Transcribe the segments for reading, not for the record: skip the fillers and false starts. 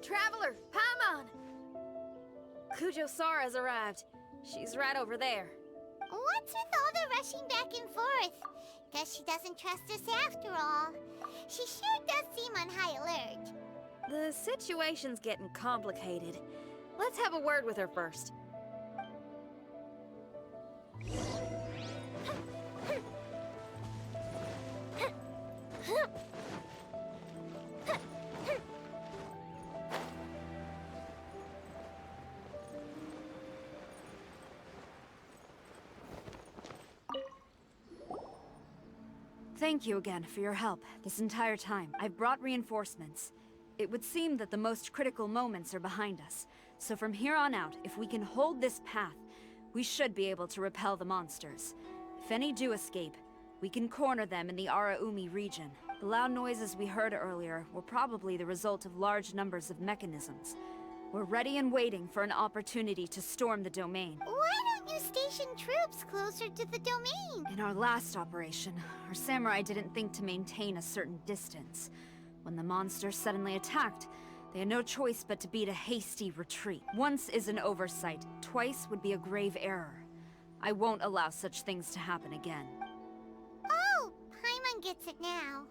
Traveler, Paimon! Kujo-Sara's arrived. She's right over there. What's with all the rushing back and forth? Guess she doesn't trust us after all. She sure does seem on high alert. The situation's getting complicated. Let's have a word with her first. Thank you again for your help this entire time. I've brought reinforcements. It would seem that the most critical moments are behind us. So from here on out, if we can hold this path, we should be able to repel the monsters. If any do escape, we can corner them in the Araumi region. The loud noises we heard earlier were probably the result of large numbers of mechanisms. We're ready and waiting for an opportunity to storm the domain. Why don't you station troops closer to the domain? In our last operation, our samurai didn't think to maintain a certain distance. When the monsters suddenly attacked, they had no choice but to beat a hasty retreat. Once is an oversight, twice would be a grave error. I won't allow such things to happen again. Oh, Paimon gets it now.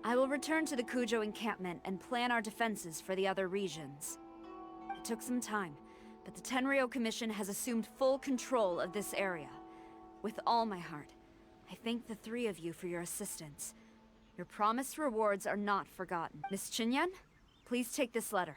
I will return to the Kujo encampment and plan our defenses for the other regions. It took some time, but the Tenryou Commission has assumed full control of this area. With all my heart, I thank the three of you for your assistance. Your promised rewards are not forgotten. Miss Chinyan, please take this letter.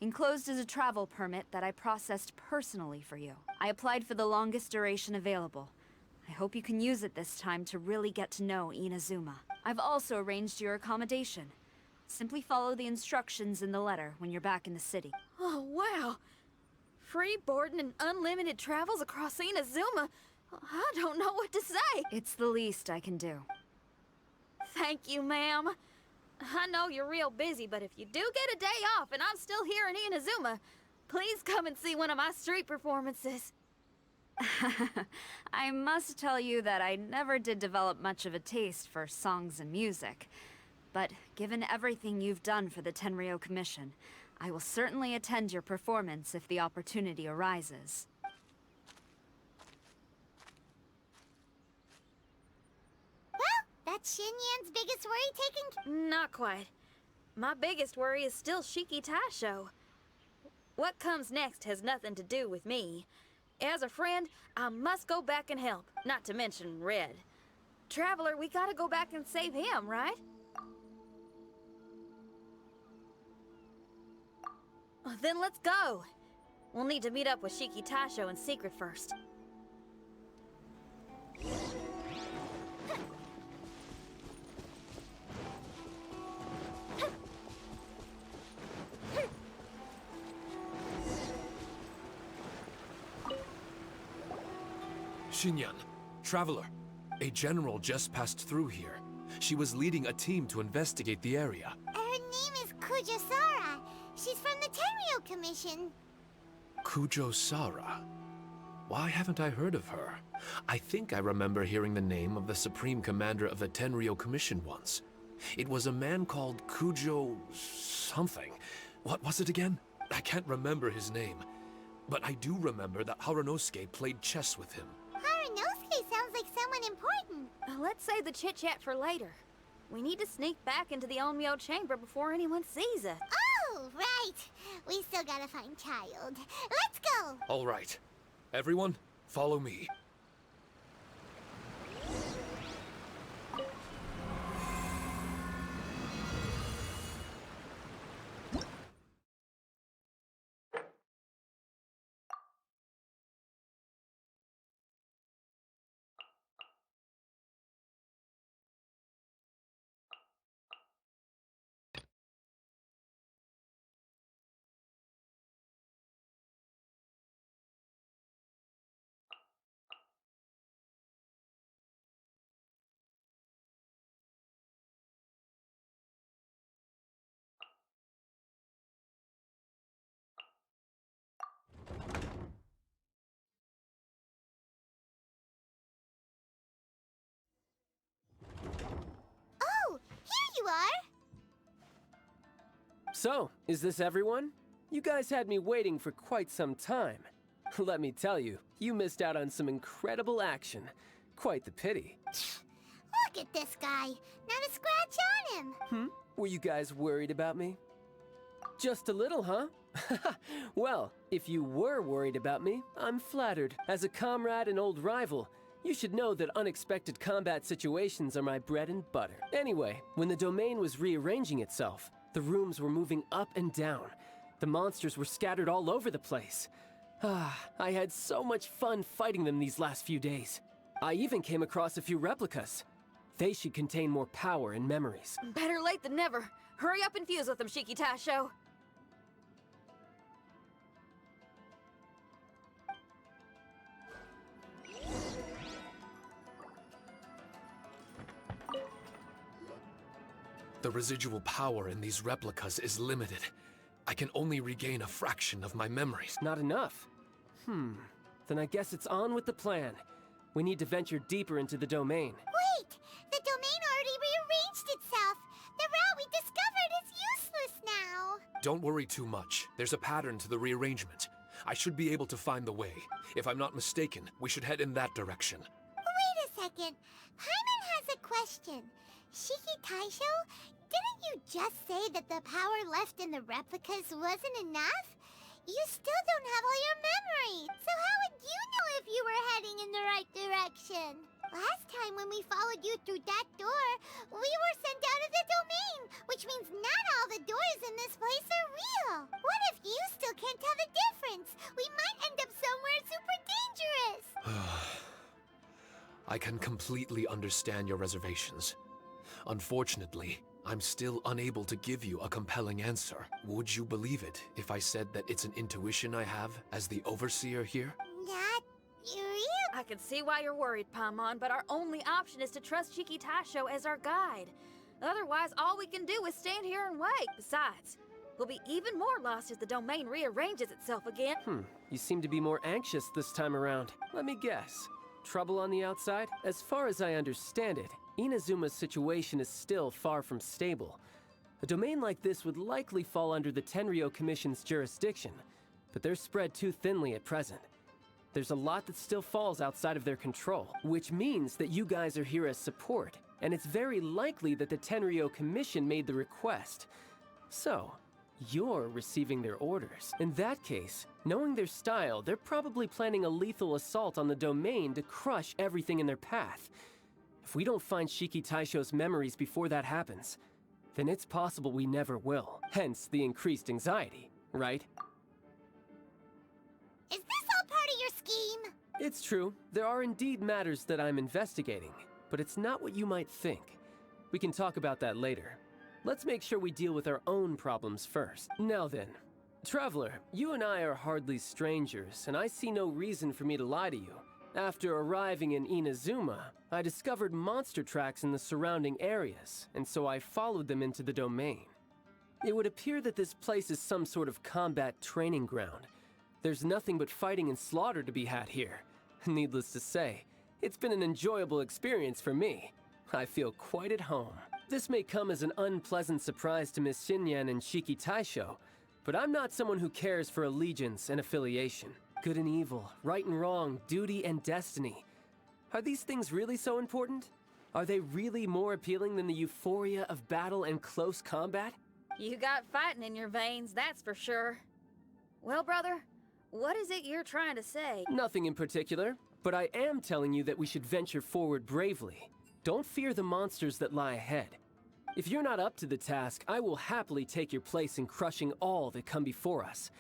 Enclosed is a travel permit that I processed personally for you. I applied for the longest duration available. I hope you can use it this time to really get to know Inazuma. I've also arranged your accommodation. Simply follow the instructions in the letter when you're back in the city. Oh, wow! Free boarding and unlimited travels across Inazuma? I don't know what to say! It's the least I can do. Thank you, ma'am. I know you're real busy, but if you do get a day off and I'm still here in Inazuma, please come and see one of my street performances. I must tell you that I never did develop much of a taste for songs and music. But given everything you've done for the Tenryou Commission, I will certainly attend your performance if the opportunity arises. Well, that's Xinyan's biggest worry taken. Not quite. My biggest worry is still Shiki Taisho. What comes next has nothing to do with me. As a friend, I must go back and help, not to mention Red. Traveler, we gotta go back and save him, right? Then let's go. We'll need to meet up with Shiki Taisho in secret first. Xinyan, Traveler, a general just passed through here. She was leading a team to investigate the area. Her name is Kujo-Sara. She's from the Tenryou Commission. Kujo-Sara? Why haven't I heard of her? I think I remember hearing the name of the Supreme Commander of the Tenryou Commission once. It was a man called Kujo... something. What was it again? I can't remember his name. But I do remember that Haranosuke played chess with him. Haranosuke sounds like someone important. Let's save the chit-chat for later. We need to sneak back into the Onmyo chamber before anyone sees us. Oh, right. We still gotta find Child. Let's go! All right. Everyone, follow me. Oh, here you are! So, is this everyone? You guys had me waiting for quite some time. Let me tell you, you missed out on some incredible action. Quite the pity. Look at this guy. Not a scratch on him. Were you guys worried about me? Just a little, huh? Well, if you were worried about me, I'm flattered. As a comrade and old rival, you should know that unexpected combat situations are my bread and butter. Anyway, when the domain was rearranging itself, the rooms were moving up and down. The monsters were scattered all over the place. I had so much fun fighting them these last few days. I even came across a few replicas. They should contain more power and memories. Better late than never. Hurry up and fuse with them, Shiki Taisho. The residual power in these replicas is limited. I can only regain a fraction of my memories. Not enough? Then I guess it's on with the plan. We need to venture deeper into the domain. Wait! The domain already rearranged itself. The route we discovered is useless now. Don't worry too much. There's a pattern to the rearrangement. I should be able to find the way. If I'm not mistaken, we should head in that direction. Wait a second. Paimon has a question. Shiki Taisho, didn't you just say that the power left in the replicas wasn't enough? You still don't have all your memories. So how would you know if you were heading in the right direction? Last time when we followed you through that door, we were sent out of the domain, which means not all the doors in this place are real. What if you still can't tell the difference? We might end up somewhere super dangerous. I can completely understand your reservations. Unfortunately, I'm still unable to give you a compelling answer. Would you believe it if I said that it's an intuition I have as the overseer here? Not real? I can see why you're worried, Paimon, but our only option is to trust Shiki Taisho as our guide. Otherwise, all we can do is stand here and wait. Besides, we'll be even more lost if the domain rearranges itself again. You seem to be more anxious this time around. Let me guess. Trouble on the outside? As far as I understand it, Inazuma's situation is still far from stable. A domain like this would likely fall under the Tenryou Commission's jurisdiction, but they're spread too thinly at present. There's a lot that still falls outside of their control, which means that you guys are here as support, and it's very likely that the Tenryou Commission made the request. So, you're receiving their orders. In that case, knowing their style, they're probably planning a lethal assault on the domain to crush everything in their path. If we don't find Shiki Taisho's memories before that happens, then it's possible we never will. Hence the increased anxiety, right? Is this all part of your scheme? It's true. There are indeed matters that I'm investigating, but it's not what you might think. We can talk about that later. Let's make sure we deal with our own problems first. Now then, Traveler, you and I are hardly strangers, and I see no reason for me to lie to you. After arriving in Inazuma, I discovered monster tracks in the surrounding areas, and so I followed them into the domain. It would appear that this place is some sort of combat training ground. There's nothing but fighting and slaughter to be had here. Needless to say, it's been an enjoyable experience for me. I feel quite at home. This may come as an unpleasant surprise to Miss Xinyan and Shiki Taisho, but I'm not someone who cares for allegiance and affiliation. Good and evil, right and wrong, duty and destiny. Are these things really so important? Are they really more appealing than the euphoria of battle and close combat? You got fighting in your veins, that's for sure. Well, brother, what is it you're trying to say? Nothing in particular, but I am telling you that we should venture forward bravely. Don't fear the monsters that lie ahead. If you're not up to the task, I will happily take your place in crushing all that come before us.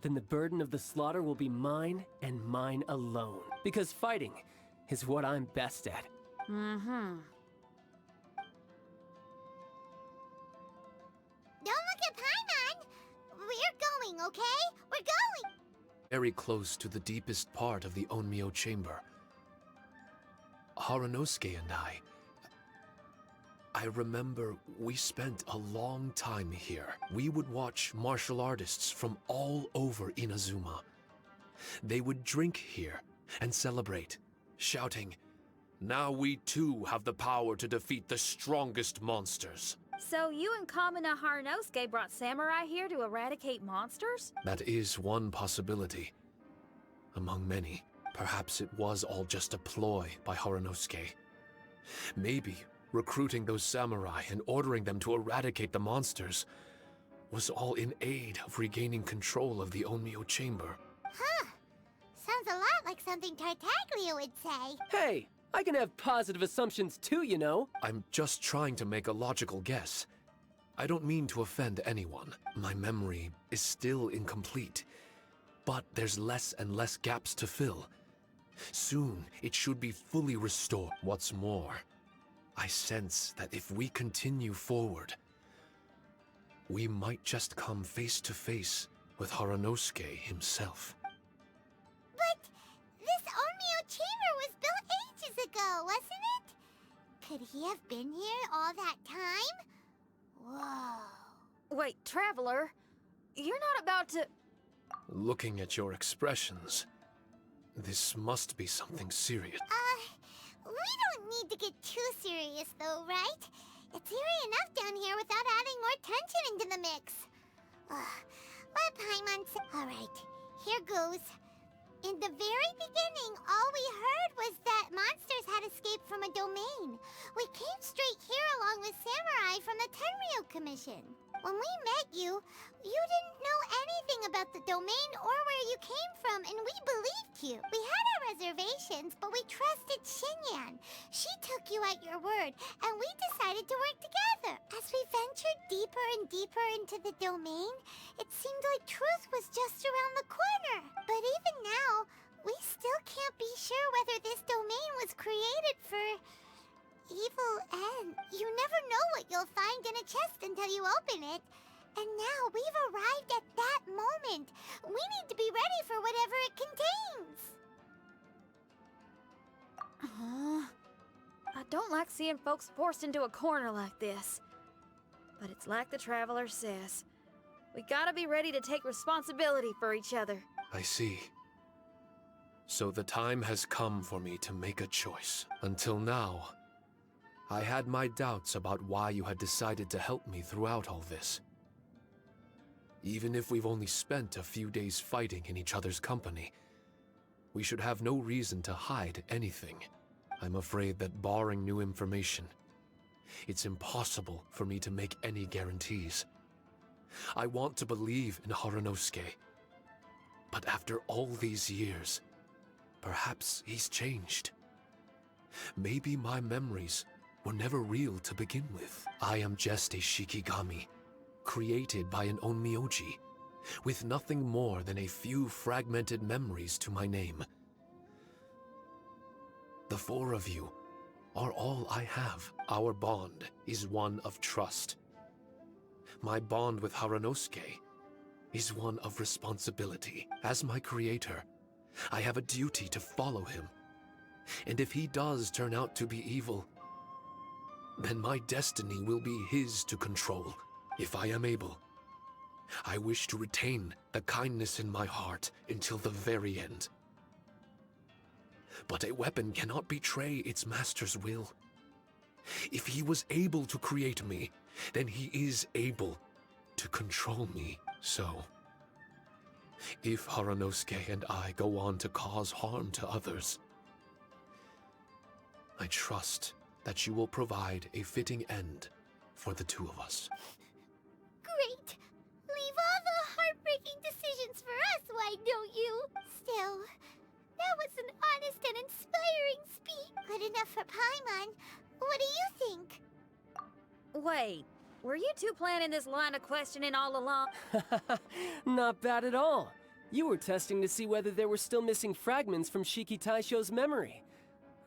Then the burden of the slaughter will be mine and mine alone. Because fighting is what I'm best at. Don't look at Paimon! We're going, okay? We're going! Very close to the deepest part of the Onmyo chamber. Harunosuke and I remember we spent a long time here. We would watch martial artists from all over Inazuma. They would drink here and celebrate, shouting, "Now we too have the power to defeat the strongest monsters." So you and Kamina Haranosuke brought samurai here to eradicate monsters? That is one possibility. Among many, perhaps it was all just a ploy by Haranosuke. Maybe recruiting those samurai and ordering them to eradicate the monsters was all in aid of regaining control of the Onmyo chamber. Huh. Sounds a lot like something Tartaglia would say. Hey, I can have positive assumptions too, you know. I'm just trying to make a logical guess. I don't mean to offend anyone. My memory is still incomplete, but there's less and less gaps to fill. Soon, it should be fully restored. What's more, I sense that if we continue forward, we might just come face to face with Haranosuke himself. But this Onmyo chamber was built ages ago, wasn't it? Could he have been here all that time? Whoa. Wait, Traveler, you're not about to... Looking at your expressions, this must be something serious. We don't need to get too serious though, right? It's eerie enough down here without adding more tension into the mix. Let Paimon say... Alright, here goes. In the very beginning, all we heard was that monsters had escaped from a domain. We came straight here along with samurai from the Tenryo Commission. When we met you, you didn't know anything about the domain or where you came from, and we believed you. We had our reservations, but we trusted Xinyan. She took you at your word, and we decided to work together. As we ventured deeper and deeper into the domain, it seemed like truth was just around the corner. But even now, we still can't be sure whether this domain was created for evil end. You never know what you'll find in a chest until you open it. And now we've arrived at that moment. We need to be ready for whatever it contains. I don't like seeing folks forced into a corner like this. But it's like the Traveler says. We gotta be ready to take responsibility for each other. I see. So the time has come for me to make a choice. Until now, I had my doubts about why you had decided to help me throughout all this. Even if we've only spent a few days fighting in each other's company, we should have no reason to hide anything. I'm afraid that barring new information, it's impossible for me to make any guarantees. I want to believe in Haranosuke, but after all these years, perhaps he's changed. Maybe my memories were never real to begin with. I am just a Shikigami, created by an Onmyoji, with nothing more than a few fragmented memories to my name. The four of you are all I have. Our bond is one of trust. My bond with Haranosuke is one of responsibility. As my creator, I have a duty to follow him. And if he does turn out to be evil, then my destiny will be his to control. If I am able, I wish to retain the kindness in my heart until the very end. But a weapon cannot betray its master's will. If he was able to create me, then he is able to control me. So, if Haranosuke and I go on to cause harm to others, I trust that you will provide a fitting end for the two of us. Great. Leave all the heartbreaking decisions for us, why don't you? Still, that was an honest and inspiring speech. Good enough for Paimon. What do you think? Wait, were you two planning this line of questioning all along? Not bad at all. You were testing to see whether there were still missing fragments from Shiki Taisho's memory.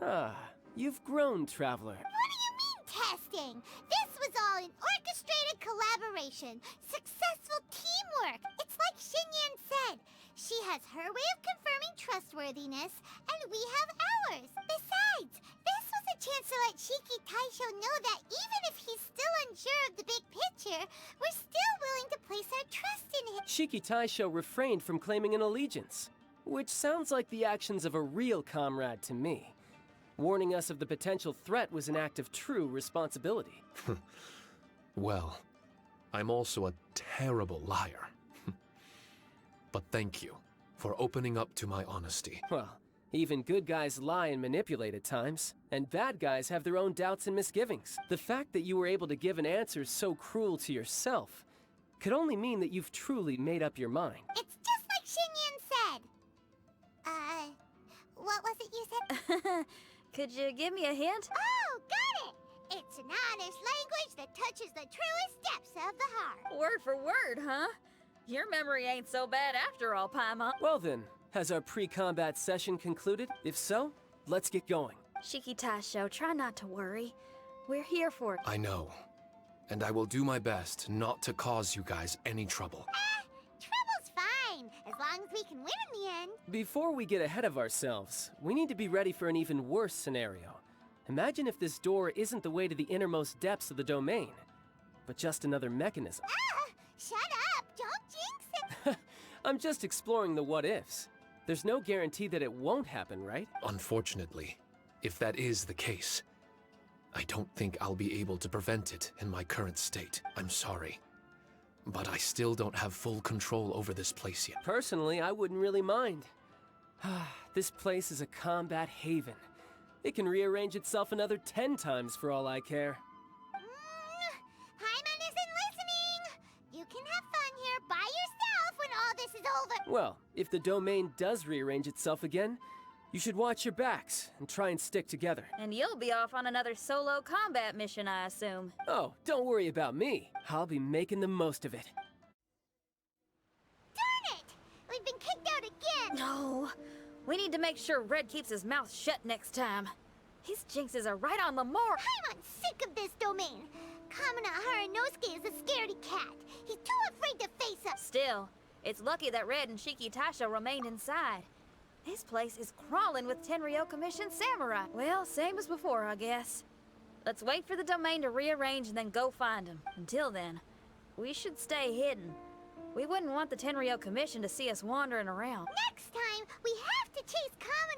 Ah, you've grown, Traveler. What do you mean, testing? This was all an orchestrated collaboration. Successful teamwork. It's like Xinyan said. She has her way of confirming trustworthiness, and we have ours. Besides, this was a chance to let Shiki Taisho know that even if he's still unsure of the big picture, we're still willing to place our trust in him. Shiki Taisho refrained from claiming an allegiance, which sounds like the actions of a real comrade to me. Warning us of the potential threat was an act of true responsibility. Well, I'm also a terrible liar. But thank you for opening up to my honesty. Well, even good guys lie and manipulate at times, and bad guys have their own doubts and misgivings. The fact that you were able to give an answer so cruel to yourself could only mean that you've truly made up your mind. It's just like Xingyan said. What was it you said? Could you give me a hint? Oh, got it! It's an honest language that touches the truest depths of the heart. Word for word, huh? Your memory ain't so bad after all, Paimon. Well then, has our pre-combat session concluded? If so, let's get going. Shiki Taisho, try not to worry. We're here for it. I know. And I will do my best not to cause you guys any trouble. Trouble's fine, as long as we can win in the end. Before we get ahead of ourselves, we need to be ready for an even worse scenario. Imagine if this door isn't the way to the innermost depths of the domain, but just another mechanism. Shut up! Don't jinx it! I'm just exploring the what-ifs. There's no guarantee that it won't happen, right? Unfortunately, if that is the case, I don't think I'll be able to prevent it in my current state. I'm sorry. But I still don't have full control over this place yet. Personally, I wouldn't really mind. This place is a combat haven. It can rearrange itself another 10 times for all I care. Paimon isn't listening! You can have fun here by yourself when all this is over! Well, if the domain does rearrange itself again, you should watch your backs and try and stick together. And you'll be off on another solo combat mission, I assume. Oh, don't worry about me. I'll be making the most of it. Darn it! We've been kicked out again! No. We need to make sure Red keeps his mouth shut next time. His jinxes are right on the mark. Paimon's sick of this domain! Kamina Haranosuke is a scaredy cat. He's too afraid to face us. Still, it's lucky that Red and Shiki Taisho remained inside. This place is crawling with Tenryo Commission samurai. Well, same as before, I guess. Let's wait for the domain to rearrange and then go find them. Until then, we should stay hidden. We wouldn't want the Tenryo Commission to see us wandering around. Next time, we have to chase Kamina